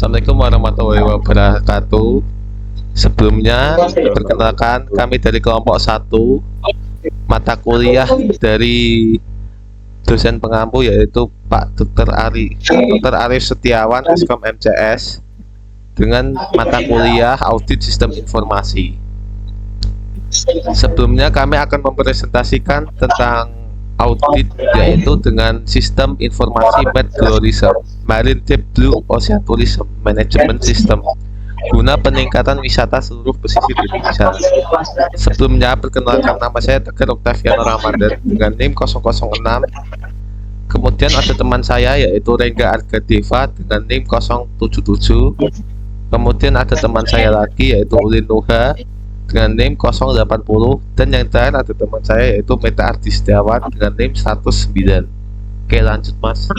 Assalamualaikum warahmatullahi wabarakatuh. Sebelumnya, perkenalkan kami dari kelompok 1 mata kuliah dari dosen pengampu yaitu Pak Dr. Arif Setiawan, Eskom MCS, dengan mata kuliah Audit Sistem Informasi. Sebelumnya kami akan mempresentasikan tentang audit yaitu dengan sistem informasi Marine Deep Blue Ocean Tourism Management System guna peningkatan wisata seluruh pesisir Indonesia. Sebelumnya perkenalkan, nama saya Tegar Oktaviano Ramadan dengan NIM 006. Kemudian ada teman saya yaitu Rengga Argadeva dengan NIM 077. Kemudian ada teman saya lagi yaitu Ulin Nuha dengan NIM 080, dan yang terakhir ada teman saya yaitu Meta Ardi Setiawan dengan NIM 109. Oke, lanjut Mas.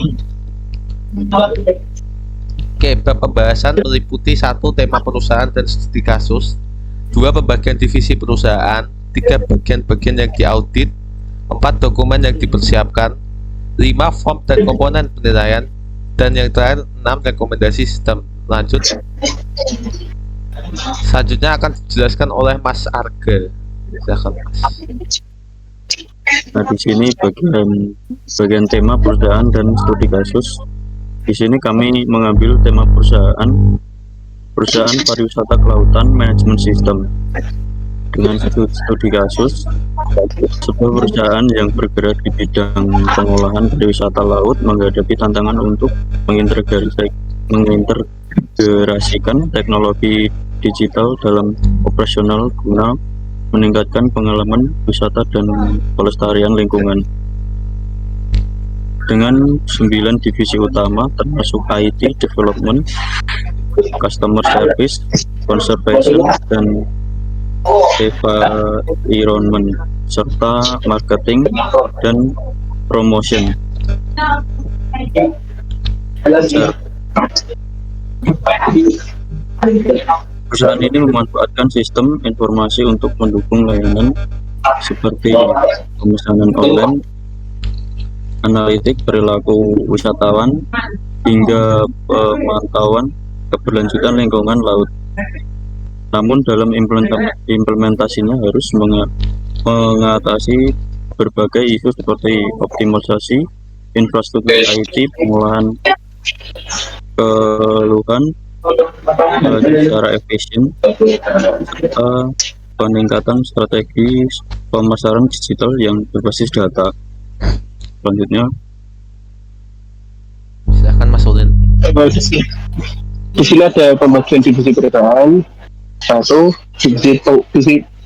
Oke, pembahasan meliputi 1. Tema perusahaan dan studi kasus, 2. Pembagian divisi perusahaan, 3. Bagian-bagian yang diaudit, 4. Dokumen yang dipersiapkan, 5. Form dan komponen penilaian, dan yang terakhir 6. Rekomendasi sistem. Lanjut. Selanjutnya akan dijelaskan oleh Mas Arga. Silakan Mas. Nah, di sini bagian tema perusahaan dan studi kasus. Di sini kami mengambil tema perusahaan pariwisata kelautan manajemen sistem. Dengan studi kasus, sebuah perusahaan yang bergerak di bidang pengolahan pariwisata laut menghadapi tantangan untuk mengintegrasikan teknologi digital dalam operasional guna meningkatkan pengalaman wisata dan pelestarian lingkungan. Dengan 9 divisi utama termasuk IT, Development, Customer Service, Conservation, dan Environment, serta Marketing dan Promotion. Perusahaan ini memanfaatkan sistem informasi untuk mendukung layanan seperti pemesanan online, analitik perilaku wisatawan, hingga pemantauan keberlanjutan lingkungan laut. Namun dalam implementasinya harus mengatasi berbagai isu seperti optimalisasi infrastruktur IT, pengolahan keluhan secara efisien, serta peningkatan strategi pemasaran digital yang berbasis data. Selanjutnya, Silakan Mas Ulin. Di sini ada pembagian divisi perusahaan. 1.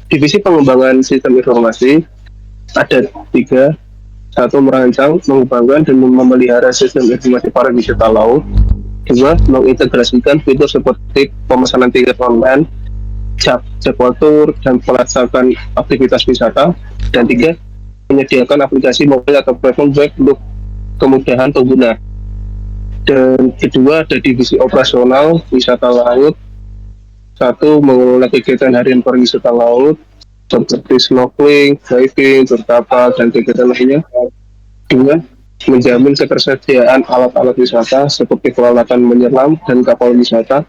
Divisi pengembangan sistem informasi, ada 3. 1. Merancang, mengembangkan, dan memelihara sistem informasi pariwisata laut. 2. Mengintegrasikan fitur seperti pemesanan tiket online, jadwal tur, dan pelacakan aktivitas wisata. Dan 3. Menyediakan aplikasi mobil atau platform web untuk kemudahan pengguna. Dan kedua, ada divisi operasional wisata laut. 1. Mengelola kegiatan harian pariwisata laut seperti snorkeling, diving, berkapal, dan kegiatan lainnya. 2. Menjamin ketersediaan alat-alat wisata seperti peralatan menyelam dan kapal wisata.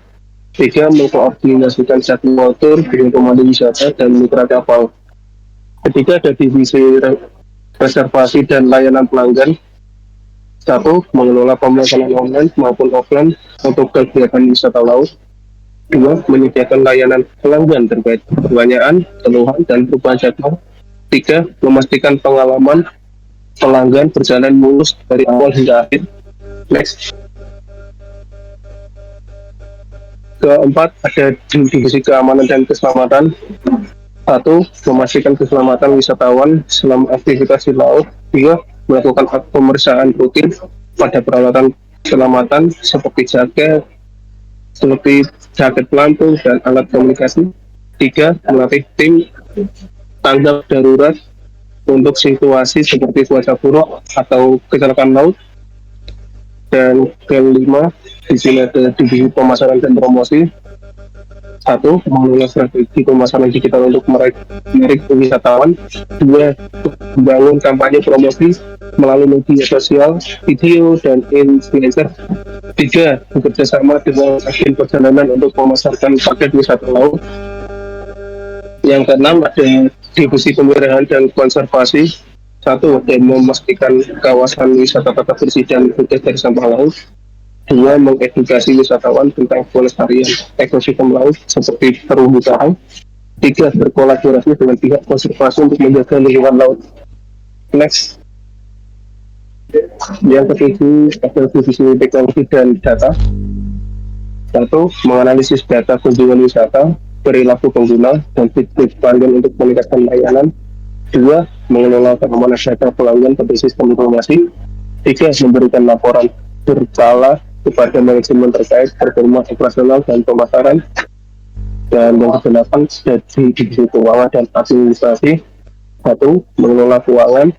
3. Mengkoordinasikan jadwal tur dengan pemandu wisata dan mitra kapal. Ketiga, ada divisi reservasi dan layanan pelanggan. 1. Mengelola pemesanan online maupun offline untuk kegiatan wisata laut. 2. Menyediakan layanan pelanggan terkait pertanyaan, keluhan, dan perubahan jadwal. 3. Memastikan pengalaman pelanggan berjalan mulus dari awal hingga akhir. Next. Keempat, ada divisi keamanan dan keselamatan. 1. Memastikan keselamatan wisatawan selama aktivitas di laut. 2. Melakukan pemeriksaan rutin pada peralatan keselamatan seperti jaket pelampung dan alat komunikasi. 3. Melatih tim tanggap darurat untuk situasi seperti cuaca buruk atau kecelakaan laut. Dan kelima, di sini ada divisi pemasaran dan promosi. 1. Satu, mengelola strategi pemasaran digital untuk menarik wisatawan. Dua, membangun kampanye promosi melalui media sosial, video, dan influencer. Tiga, bekerjasama dengan agen perjalanan untuk memasarkan paket wisata laut. Yang keenam, ada divisi pemeliharaan dan konservasi. Satu, dan memastikan kawasan wisata tetap bersih dan bebas dari sampah laut. Dua, mengedukasi wisatawan tentang pelestarian ekosistem laut seperti terumbu karang. Tiga, berkolaborasi dengan pihak konservasi untuk menjaga lingkungan laut. Next, yang ketujuh ada divisi teknologi dan data. Satu, menganalisis data kunjungan wisata, perilaku pengguna, dan feedback pelanggan untuk meningkatkan layanan. Dua, mengelola keamanan data pelanggan pada sistem informasi. Tiga, memberikan laporan berkala kepada manajemen terkait performa operasional dan pemasaran. Dan yang kedelapan, dari divisi keuangan dan administrasi. Satu, mengelola keuangan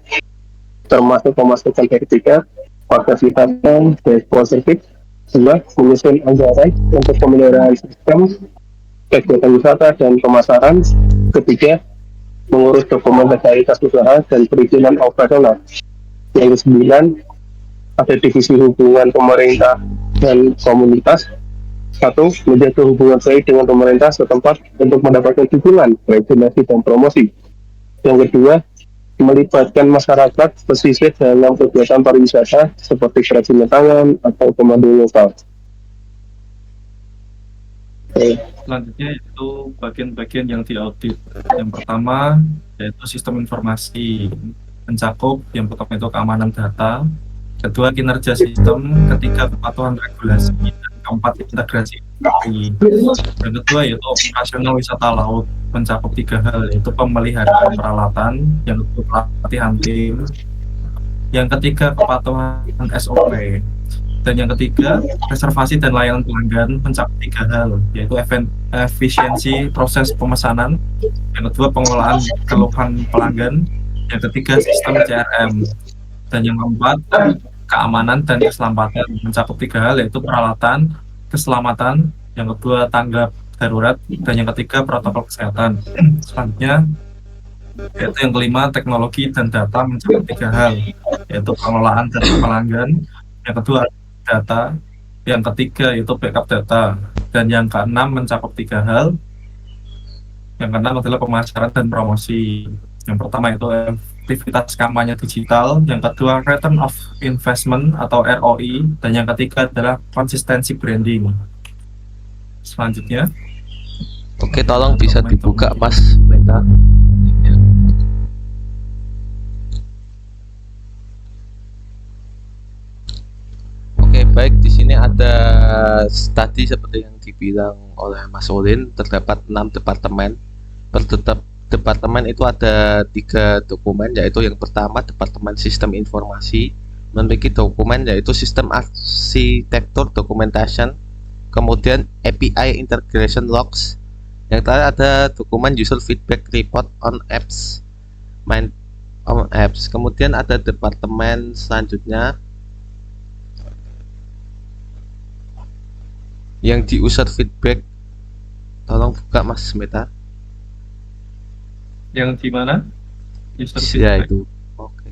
termasuk pemasukan sertifikat, fasilitas dan sponsorship. Dua, menyusun anggaran untuk pemeliharaan sistem kegiatan wisata dan pemasaran. Ketiga, mengurus dokumen legalitas usaha dan perizinan operasional. Yang kesembilan, ada divisi hubungan pemerintah dan komunitas. Satu, menjaga hubungan baik dengan pemerintah setempat untuk mendapatkan dukungan, regulasi, dan promosi. Yang kedua, melibatkan masyarakat pesisir dalam kegiatan pariwisata seperti kerajinan tangan atau pemandu lokal. Selanjutnya itu bagian-bagian yang diaudit. Yang pertama yaitu sistem informasi, mencakup yang pertama itu keamanan data, kedua kinerja sistem, ketiga kepatuhan regulasi, dan keempat integrasi. Yang kedua yaitu operasional wisata laut, mencakup tiga hal, yaitu pemeliharaan peralatan, yang kedua pelatihan tim, yang ketiga kepatuhan SOP, dan yang ketiga reservasi dan layanan pelanggan, mencakup tiga hal, yaitu efisiensi proses pemesanan, yang kedua pengelolaan keluhan pelanggan, yang ketiga sistem CRM, dan yang keempat keamanan dan keselamatan, mencakup tiga hal, yaitu peralatan, keselamatan, yang kedua tanggap darurat, dan yang ketiga protokol kesehatan. Selanjutnya yaitu yang kelima teknologi dan data, mencakup tiga hal, yaitu pengelolaan data pelanggan, yang kedua data, yang ketiga yaitu backup data, dan yang keenam mencakup tiga hal. Yang keenam adalah pemasaran dan promosi. Yang pertama itu aktivitas kampanye digital, yang kedua return of investment atau ROI, dan yang ketiga adalah konsistensi branding. Selanjutnya, Oke, tolong bisa dibuka Mas Meta. Oke, baik, di sini ada tadi seperti yang dibilang oleh Mas Olin, terdapat 6 departemen. Per departemen itu ada 3 dokumen, yaitu yang pertama Departemen Sistem Informasi, memiliki dokumen yaitu Sistem Arsitektur Documentation, kemudian API Integration Logs, yang terakhir ada dokumen User Feedback Report on Apps, kemudian ada departemen selanjutnya yang di User Feedback. Tolong buka Mas Meta. yang di mana? User Ya feedback. itu. Oke.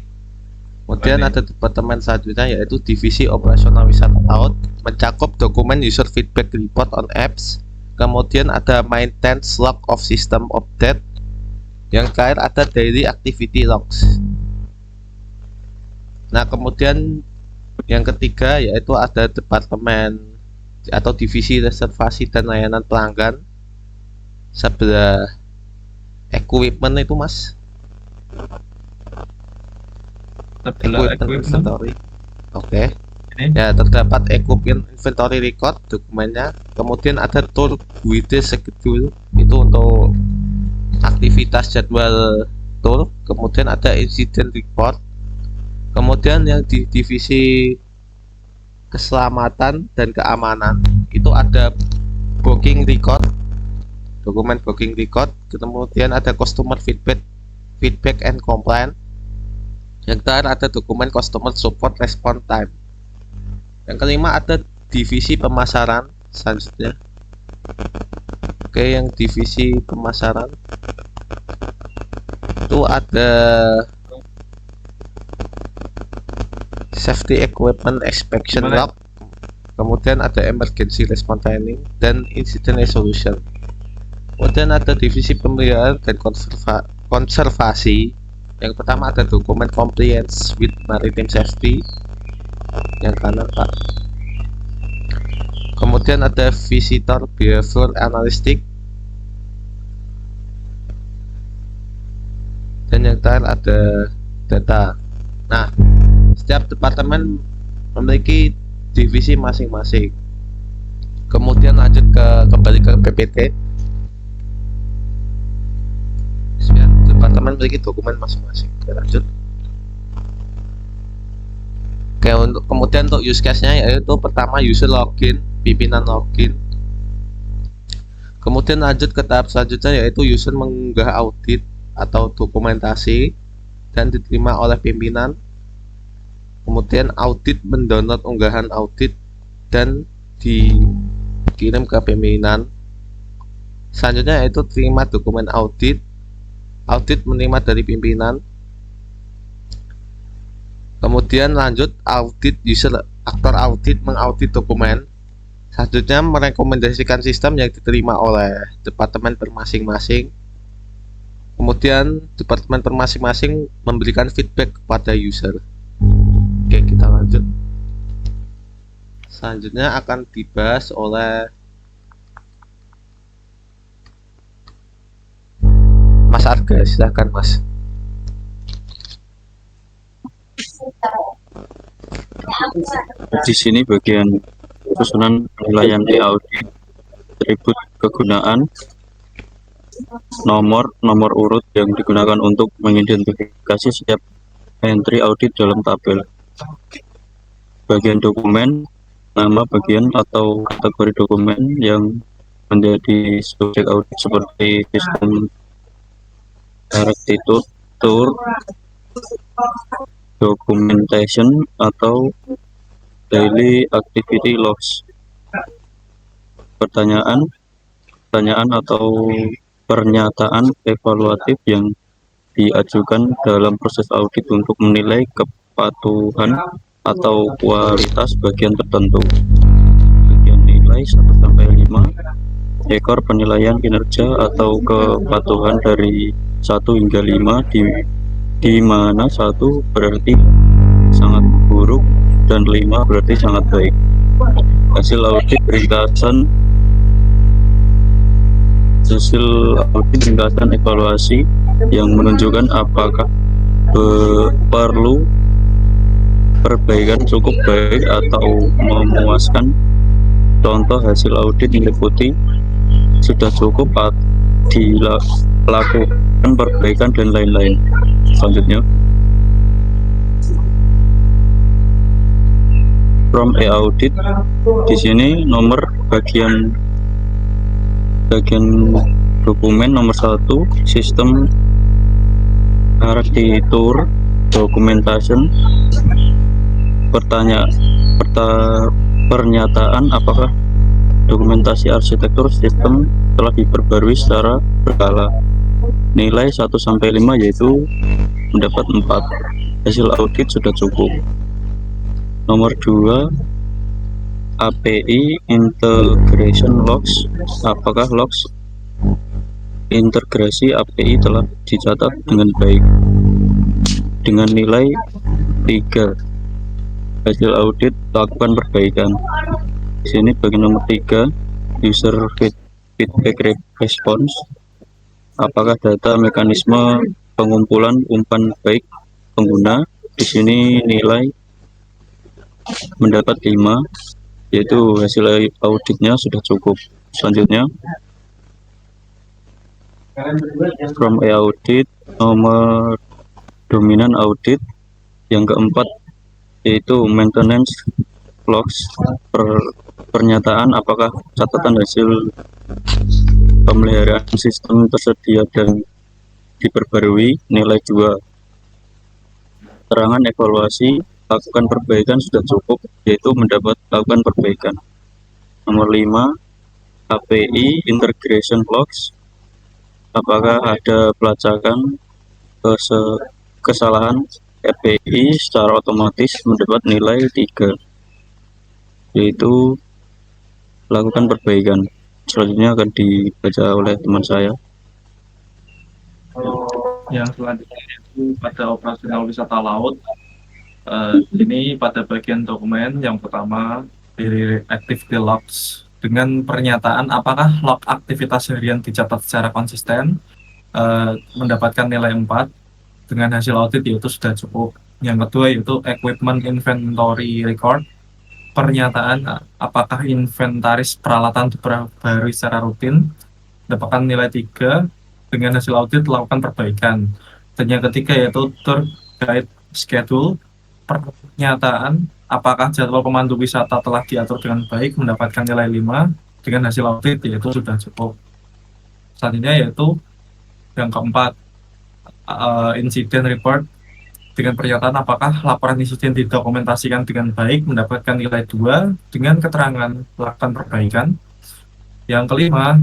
Kemudian ada departemen selanjutnya yaitu Divisi Operasional Wisata Laut, mencakup dokumen User Feedback Report on Apps. Kemudian ada Maintenance Log of System Update. Yang terakhir ada Daily Activity Logs. Nah, kemudian yang ketiga yaitu ada departemen atau divisi reservasi dan layanan pelanggan sebelah equipment itu Mas. Sebelah equipment. Inventory. Oke. Ini. Ya, terdapat equipment inventory record dokumennya. Kemudian ada tour guide schedule, itu untuk aktivitas jadwal tour. Kemudian ada incident report. Kemudian yang di divisi keselamatan dan keamanan itu ada booking record, dokumen booking record. Kemudian ada customer feedback and complaint. Yang terakhir ada dokumen customer support response time. Yang kelima ada divisi pemasaran selanjutnya. Oke, yang divisi pemasaran itu ada safety equipment inspection Gimana? lab, kemudian ada emergency response training dan incident resolution. Kemudian ada divisi pemeliharaan dan konservasi. Yang pertama ada dokumen compliance with maritime safety, yang kanan Pak. Kemudian ada visitor behavior analytic, dan yang terakhir ada data. Nah, setiap departemen memiliki divisi masing-masing. Kemudian lanjut kembali ke PPT. Setiap departemen memiliki dokumen masing-masing. Oke, lanjut. Oke, kemudian untuk use case-nya yaitu pertama user login, pimpinan login. Kemudian lanjut ke tahap selanjutnya yaitu user mengunggah audit atau dokumentasi dan diterima oleh pimpinan. Kemudian audit mendownload unggahan audit dan dikirim ke pimpinan. Selanjutnya yaitu terima dokumen audit, audit menerima dari pimpinan. Kemudian lanjut audit user, aktor audit mengaudit dokumen. Selanjutnya merekomendasikan sistem yang diterima oleh departemen masing-masing. Kemudian departemen masing-masing memberikan feedback kepada user. Oke, kita lanjut. Selanjutnya akan dibahas oleh Mas Arga, silahkan Mas. Di sini bagian susunan penilaian audit, atribut kegunaan, nomor urut yang digunakan untuk mengidentifikasi setiap entry audit dalam tabel. Bagian dokumen, nama bagian atau kategori dokumen yang menjadi subjek audit seperti sistem directed tour, documentation atau daily activity logs. Pertanyaan atau pernyataan evaluatif yang diajukan dalam proses audit untuk menilai kepatuhan atau kualitas bagian tertentu. Bagian nilai 1-5, ekor penilaian kinerja atau kepatuhan dari 1 hingga 5, di mana 1 berarti sangat buruk dan 5 berarti sangat baik. Hasil audit ringkasan evaluasi yang menunjukkan apakah perlu perbaikan cukup baik atau memuaskan. Contoh hasil audit meliputi sudah cukup dilakukan perbaikan dan lain-lain. Selanjutnya, from a audit, di sini nomor bagian dokumen nomor 1, sistem arsitektur documentation. Pernyataan apakah dokumentasi arsitektur sistem telah diperbarui secara berkala. Nilai 1-5 yaitu mendapat 4. Hasil audit sudah cukup. Nomor 2, API integration logs. Apakah logs integrasi API telah dicatat dengan baik? Dengan nilai 3. Hasil audit lakukan perbaikan. Di sini bagian nomor 3, user feedback response. Apakah data mekanisme pengumpulan umpan baik pengguna? Di sini nilai mendapat 5, yaitu hasil auditnya sudah cukup. Selanjutnya, from a audit, nomor dominan audit. Yang keempat yaitu maintenance logs. Pernyataan apakah catatan hasil pemeliharaan sistem tersedia dan diperbarui. Nilai 2. Keterangan evaluasi lakukan perbaikan sudah cukup, yaitu mendapat lakukan perbaikan. Nomor 5, API integration logs, apakah ada pelacakan kesalahan API secara otomatis mendapat nilai 3, yaitu lakukan perbaikan. Selanjutnya akan dibaca oleh teman saya. Yang selanjutnya itu pada operasional wisata laut. Ini pada bagian dokumen yang pertama dari activity logs dengan pernyataan apakah log aktivitas harian dicatat secara konsisten, mendapatkan nilai 4 dengan hasil audit yaitu sudah cukup. Yang kedua yaitu equipment inventory record, pernyataan apakah inventaris peralatan diperbarui secara rutin, mendapatkan nilai 3 dengan hasil audit lakukan perbaikan. Dan yang ketiga yaitu tour guide schedule, pernyataan apakah jadwal pemandu wisata telah diatur dengan baik, mendapatkan nilai 5 dengan hasil audit yaitu sudah cukup. Selanjutnya yaitu yang keempat, incident report dengan pernyataan apakah laporan insiden didokumentasikan dengan baik, mendapatkan nilai 2 dengan keterangan lakukan perbaikan. Yang kelima,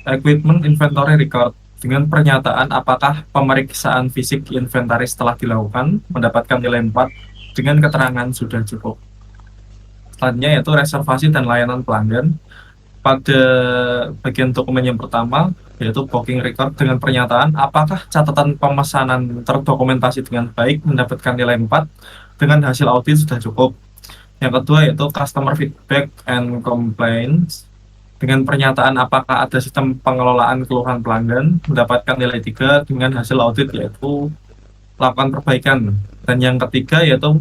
equipment inventory record dengan pernyataan apakah pemeriksaan fisik inventaris telah dilakukan, mendapatkan nilai 4 dengan keterangan sudah cukup. Selanjutnya yaitu reservasi dan layanan pelanggan. Pada bagian dokumen yang pertama yaitu booking record dengan pernyataan apakah catatan pemesanan terdokumentasi dengan baik, mendapatkan nilai 4 dengan hasil audit sudah cukup. Yang kedua yaitu customer feedback and complaints dengan pernyataan apakah ada sistem pengelolaan keluhan pelanggan, mendapatkan nilai 3 dengan hasil audit yaitu lakukan perbaikan. Dan yang ketiga yaitu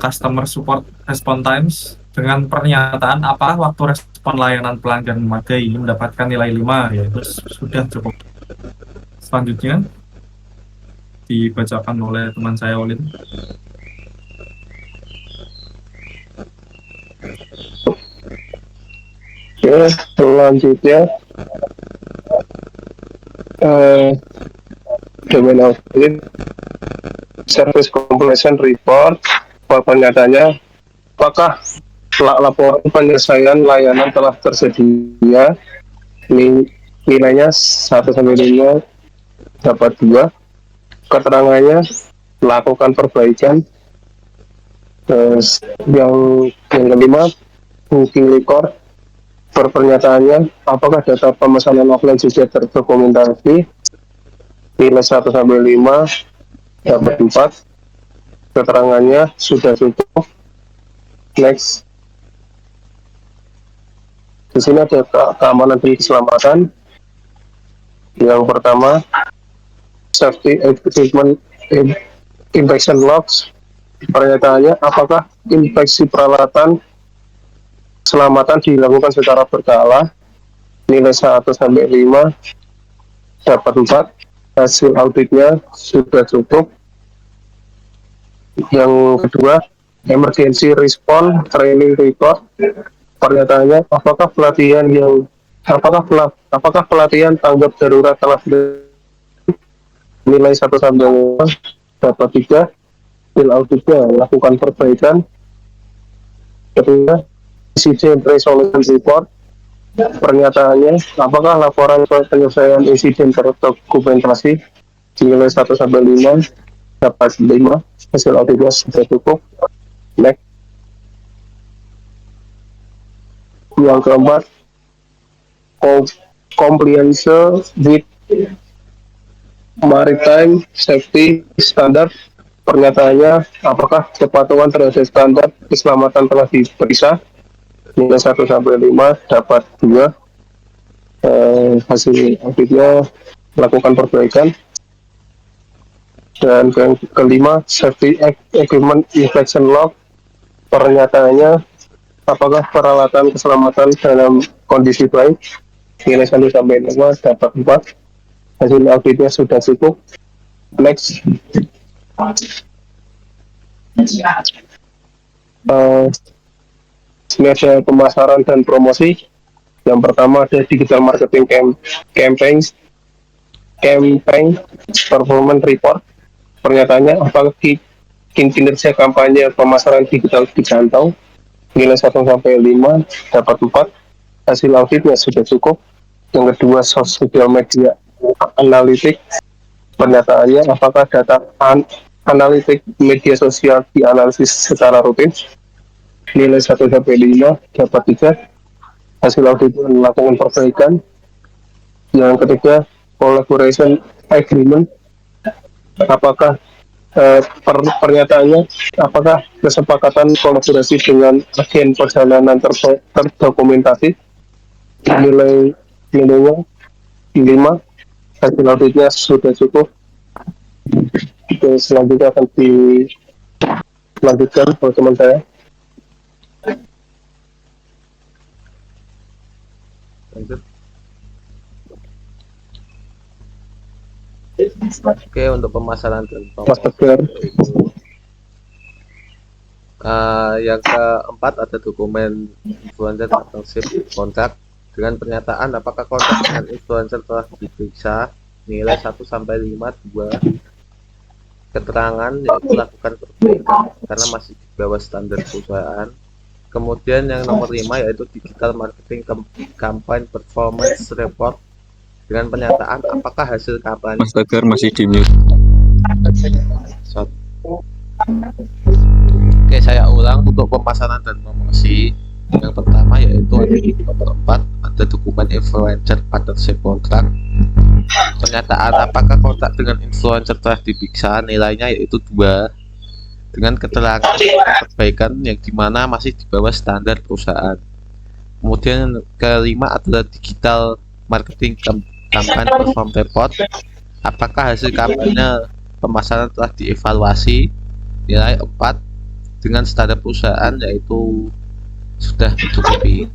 customer support response times dengan pernyataan apakah waktu respon layanan pelanggan memadai, mendapatkan nilai 5 yaitu sudah cukup. Selanjutnya dibacakan oleh teman saya Olin. Oke, selanjutnya domain audit service completion report. Pernyataannya apakah laporan penyelesaian layanan telah tersedia, nilainya 1-5 dapat 2, keterangannya lakukan perbaikan. Yang kelima booking record, pernyataannya apakah data pemesanan offline sudah terdokumentasi, nilai 1-5 dapat 4, keterangannya sudah cukup. Next, di sini ada keamanan dan keselamatan. Yang pertama safety equipment inspection logs, pernyataannya apakah inspeksi peralatan keselamatan dilakukan secara berkala, nilai 1-5 dapat 4, hasil auditnya sudah cukup. Yang kedua emergency response training record, pernyataannya apakah pelatihan tanggap darurat telah nilai 1-5 dapat 3, hasil auditnya lakukan perbaikan. Ketiga incident resolution report, pernyataannya apakah laporan penyelesaian insiden terdokumentasi, nilai 1-5 dapat 5, hasil auditnya sudah cukup. Next, yang keempat compliance with maritime safety standard, pernyataannya apakah kepatuhan terhadap standar keselamatan telah diperiksa, nilai 1-5 dapat 2, hasil auditnya lakukan perbaikan. Dan yang kelima safety equipment inspection log, pernyataannya apakah peralatan keselamatan dalam kondisi baik, nilai 1-5 dapat 4, hasil auditnya sudah cukup. Next, ini ada pemasaran dan promosi. Yang pertama ada digital marketing campaign performance report, pernyataannya apakah kinerja kampanye pemasaran digital dicantau, nilai 1-5 dapat 4, hasil auditnya sudah cukup. Yang kedua, sosial media analitik, pernyataannya apakah data analitik media sosial dianalisis secara rutin. Nilai 1-5 dapat 3. Hasil auditnya melakukan perbaikan. Yang ketiga, collaboration agreement, apakah pernyataannya apakah kesepakatan kolaborasi dengan agen perjalanan terdokumentasi. Nilainya 5. Hasil auditnya sudah cukup. Oke, selanjutnya akan dilanjutkan oleh teman saya. Lanjut. Oke, untuk pemasaran dan Mas promosi Tegar, itu yang keempat ada dokumen influencer partnership kontrak dengan pernyataan apakah kontrak dengan influencer telah diperiksa. Nilai 1-5, 2. Keterangan yaitu lakukan perbaikan karena masih di bawah standar perusahaan. Kemudian yang nomor 5 yaitu digital marketing campaign performance report dengan pernyataan apakah hasil kampanye. Mas Tegar masih di mute. Oke, saya ulang untuk pemasaran dan promosi. Yang pertama yaitu nomor 4 ada dokumen influencer partnership contract. Pernyataan apakah kontrak dengan influencer telah diperiksa, nilainya yaitu 2 dengan keterangan perbaikan yang dimana masih di bawah standar perusahaan. Kemudian yang kelima adalah digital marketing campaign perform report. Apakah hasil kampanye pemasaran telah dievaluasi, nilai 4 dengan standar perusahaan yaitu sudah mencukupi.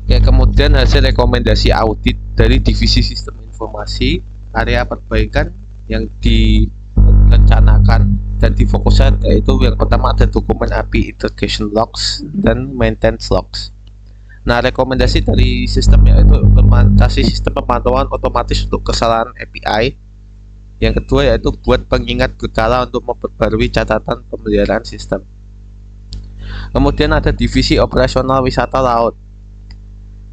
Ya, kemudian hasil rekomendasi audit dari divisi sistem informasi, area perbaikan yang direncanakan dan difokuskan yaitu yang pertama ada dokumen API integration logs dan maintenance logs. Nah, rekomendasi dari sistem yaitu implementasi sistem pemantauan otomatis untuk kesalahan API. Yang kedua yaitu buat pengingat berkala untuk memperbarui catatan pemeliharaan sistem. Kemudian ada divisi operasional wisata laut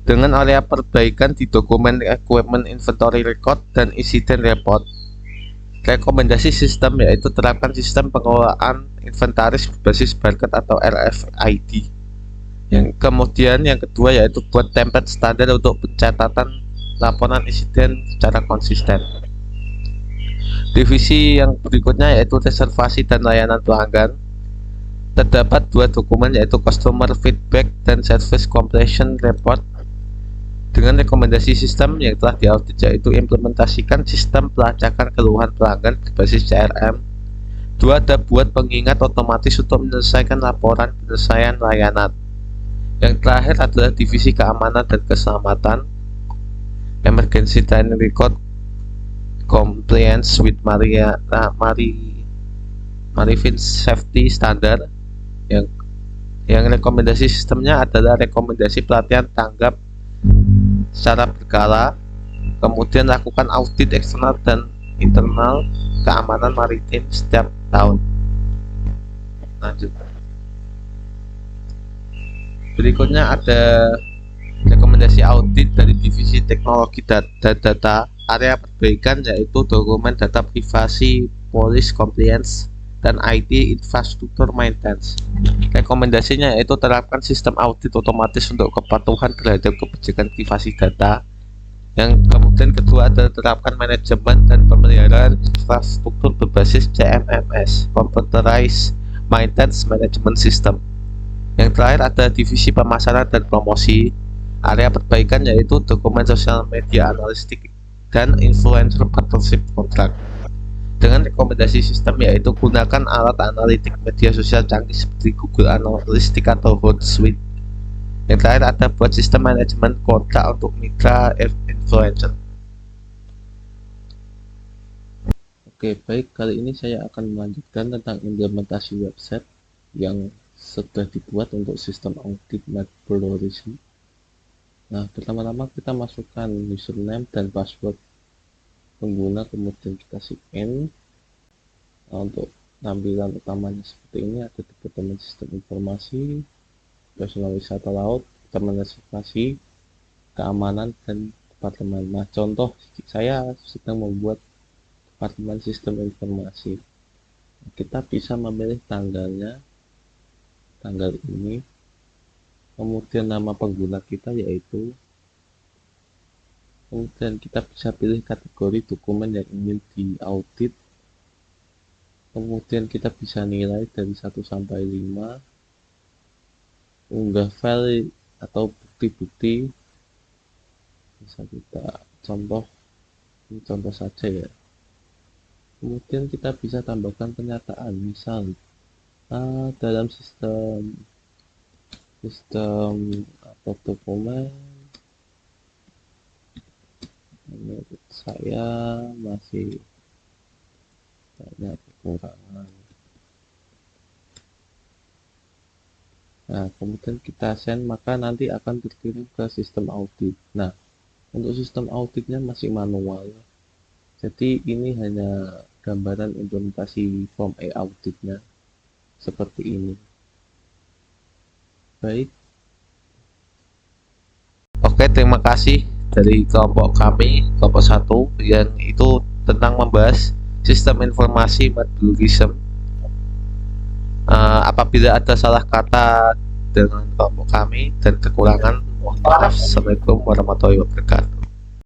dengan area perbaikan di dokumen equipment inventory record dan insiden report. Rekomendasi sistem yaitu terapkan sistem pengelolaan inventaris berbasis barcode atau RFID. Yang kemudian yang kedua yaitu buat template standar untuk pencatatan laporan insiden secara konsisten. Divisi yang berikutnya yaitu reservasi dan layanan pelanggan. Terdapat 2 dokumen yaitu customer feedback dan service completion report dengan rekomendasi sistem yang telah diaudit yaitu implementasikan sistem pelacakan keluhan pelanggan berbasis CRM. 2 ada buat pengingat otomatis untuk menyelesaikan laporan penyelesaian layanan. Yang terakhir adalah divisi keamanan dan keselamatan, emergency training record compliance with Marine Safety Standard. Yang rekomendasi sistemnya adalah rekomendasi pelatihan tanggap secara berkala, kemudian lakukan audit eksternal dan internal keamanan maritim setiap tahun. Lanjut. Berikutnya ada rekomendasi audit dari divisi teknologi data area perbaikan yaitu dokumen data privasi, policy compliance, dan IT infrastruktur maintenance. Rekomendasinya yaitu terapkan sistem audit otomatis untuk kepatuhan terhadap kebijakan privasi data. Yang kemudian kedua adalah terapkan manajemen dan pemeliharaan infrastruktur berbasis CMMS, Computerized Maintenance Management System. Yang terakhir ada divisi pemasaran dan promosi. Area perbaikan yaitu dokumen sosial media analistik dan influencer partnership contract. Dengan rekomendasi sistem yaitu gunakan alat analitik media sosial canggih seperti Google Analytics atau Hootsuite. Yang terakhir ada buat sistem manajemen kontrak untuk mitra influencer. Oke, baik, kali ini saya akan melanjutkan tentang implementasi website yang sudah dibuat untuk sistem audit metodologi. Nah, pertama-tama kita masukkan username dan password pengguna, kemudian kita sign. Nah, untuk tampilan utamanya seperti ini. Ada Departemen Sistem Informasi, Operasional Wisata Laut, Konservasi, Keamanan, dan Departemen. Nah, contoh saya sedang membuat Departemen Sistem Informasi. Kita bisa memilih tanggalnya, tanggal ini, kemudian nama pengguna kita yaitu, kemudian kita bisa pilih kategori dokumen yang ingin diaudit, kemudian kita bisa nilai dari 1 sampai 5, unggah file atau bukti-bukti. Bisa kita contoh, ini contoh saja ya. Kemudian kita bisa tambahkan pernyataan, misal dalam sistem atau dokumen menurut saya masih banyak kekurangan. Nah, kemudian kita send, maka nanti akan terkirim ke sistem audit. Nah, untuk sistem auditnya masih manual, jadi ini hanya gambaran implementasi form e-auditnya seperti ini. Baik. Oke, terima kasih dari kelompok kami, kelompok 1, yang itu tentang membahas sistem informasi Madlurism. Apabila ada salah kata dengan kelompok kami dan kekurangan, mohon maaf. Assalamualaikum warahmatullahi wabarakatuh.